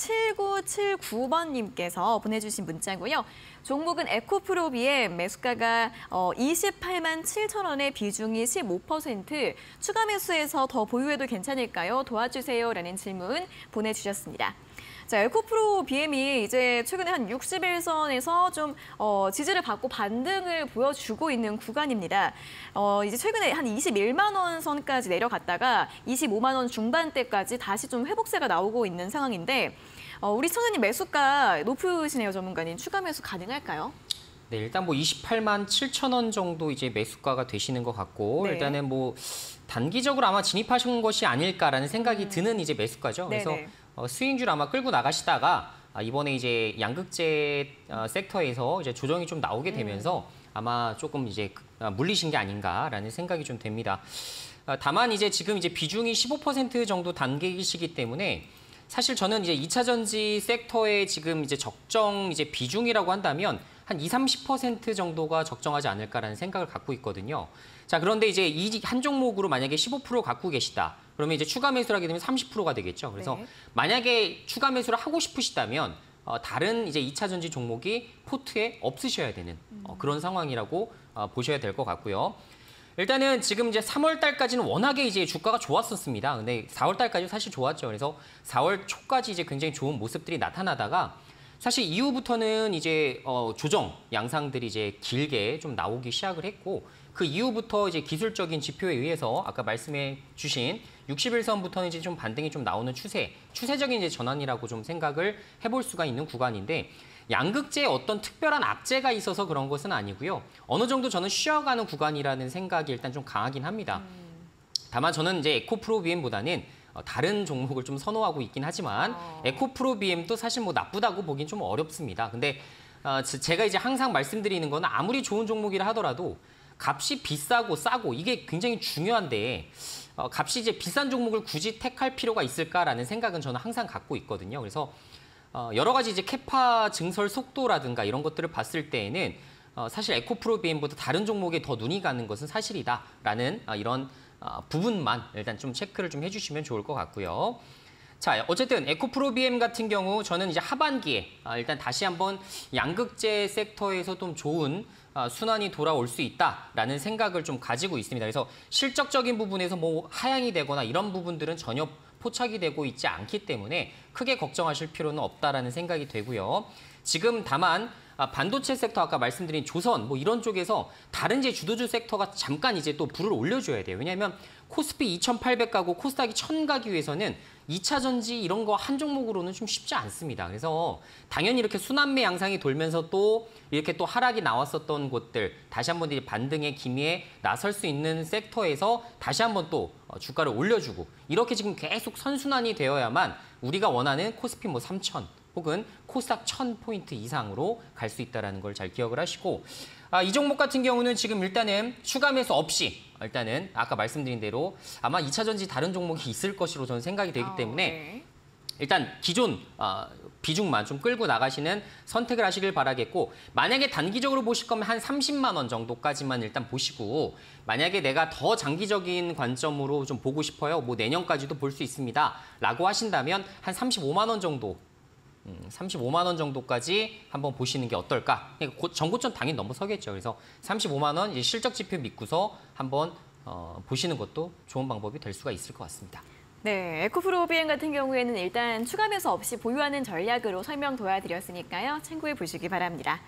7979번님께서 보내주신 문자고요. 종목은 에코프로 BM 매수가가 28만 7천 원에 비중이 15%, 추가 매수해서 더 보유해도 괜찮을까요? 도와주세요라는 질문 보내주셨습니다. 자, 에코프로 BM이 이제 최근에 한 61선에서 좀 지지를 받고 반등을 보여주고 있는 구간입니다. 이제 최근에 한 21만 원 선까지 내려갔다가 25만 원 중반대까지 다시 좀 회복세가 나오고 있는 상황인데 우리 청자님 매수가 높으시네요, 전문가님. 추가 매수 가능할까요? 네, 일단 뭐 28만 7천 원 정도 이제 매수가가 되시는 것 같고 네. 일단은 뭐 단기적으로 아마 진입하신 것이 아닐까라는 생각이 드는 이제 매수가죠. 그래서 스윙줄 아마 끌고 나가시다가 이번에 이제 양극재 섹터에서 이제 조정이 좀 나오게 되면서 아마 조금 이제 물리신 게 아닌가라는 생각이 좀 됩니다. 다만 이제 지금 이제 비중이 15% 정도 단계이시기 때문에 사실 저는 이제 2차 전지 섹터의 지금 이제 적정 이제 비중이라고 한다면 한 20-30% 정도가 적정하지 않을까라는 생각을 갖고 있거든요. 자, 그런데 이제 이 한 종목으로 만약에 15% 갖고 계시다. 그러면 이제 추가 매수를 하게 되면 30%가 되겠죠. 그래서 만약에 추가 매수를 하고 싶으시다면 다른 이제 2차 전지 종목이 포트에 없으셔야 되는 그런 상황이라고 보셔야 될 것 같고요. 일단은 지금 이제 3월 달까지는 워낙에 이제 주가가 좋았었습니다. 근데 4월 달까지 사실 좋았죠. 그래서 4월 초까지 이제 굉장히 좋은 모습들이 나타나다가 사실 이후부터는 이제 조정 양상들이 이제 길게 좀 나오기 시작을 했고 그 이후부터 이제 기술적인 지표에 의해서 아까 말씀해 주신 61선부터는 이제 좀 반등이 좀 나오는 추세적인 이제 전환이라고 좀 생각을 해볼 수가 있는 구간인데 양극재에 어떤 특별한 악재가 있어서 그런 것은 아니고요. 어느 정도 저는 쉬어가는 구간이라는 생각이 일단 좀 강하긴 합니다. 다만 저는 이제 에코프로 BM보다는 다른 종목을 좀 선호하고 있긴 하지만 에코프로 BM도 사실 뭐 나쁘다고 보긴 좀 어렵습니다. 근데 제가 이제 항상 말씀드리는 건 아무리 좋은 종목이라 하더라도 값이 비싸고 싸고 이게 굉장히 중요한데 값이 이제 비싼 종목을 굳이 택할 필요가 있을까라는 생각은 저는 항상 갖고 있거든요. 그래서 여러 가지 이제 캐파 증설 속도라든가 이런 것들을 봤을 때에는 사실 에코프로 BM보다 다른 종목에 더 눈이 가는 것은 사실이다라는 이런 부분만 일단 좀 체크를 좀 해주시면 좋을 것 같고요. 자, 어쨌든 에코프로 BM 같은 경우 저는 이제 하반기에 일단 다시 한번 양극재 섹터에서 좀 좋은 순환이 돌아올 수 있다라는 생각을 좀 가지고 있습니다. 그래서 실적적인 부분에서 뭐 하향이 되거나 이런 부분들은 전혀 포착이 되고 있지 않기 때문에 크게 걱정하실 필요는 없다라는 생각이 되고요. 지금 다만 반도체 섹터 아까 말씀드린 조선 뭐 이런 쪽에서 다른 이제 주도주 섹터가 잠깐 이제 또 불을 올려줘야 돼요. 왜냐하면 코스피 2,800 가고 코스닥이 1,000 가기 위해서는 2차 전지 이런 거 한 종목으로는 좀 쉽지 않습니다. 그래서 당연히 이렇게 순환매 양상이 돌면서 또 이렇게 또 하락이 나왔었던 곳들 다시 한번 이제 반등의 기미에 나설 수 있는 섹터에서 다시 한번 또 주가를 올려주고 이렇게 지금 계속 선순환이 되어야만 우리가 원하는 코스피 뭐 3,000 혹은 코스닥 1,000포인트 이상으로 갈 수 있다는 걸 잘 기억을 하시고 이 종목 같은 경우는 지금 일단은 추가 매수 없이 일단은 아까 말씀드린 대로 아마 2차 전지 다른 종목이 있을 것으로 저는 생각이 되기 때문에 일단 기존 비중만 좀 끌고 나가시는 선택을 하시길 바라겠고 만약에 단기적으로 보실 거면 한 30만 원 정도까지만 일단 보시고 만약에 내가 더 장기적인 관점으로 좀 보고 싶어요. 뭐 내년까지도 볼 수 있습니다. 라고 하신다면 한 35만 원 정도 35만 원 정도까지 한번 보시는 게 어떨까? 전고점 당연히 넘어서겠죠. 그래서 35만 원 이제 실적 지표 믿고서 한번 보시는 것도 좋은 방법이 될 수가 있을 것 같습니다. 네, 에코프로 BM 같은 경우에는 일단 추가 매수 없이 보유하는 전략으로 설명 도와드렸으니까요. 참고해 보시기 바랍니다.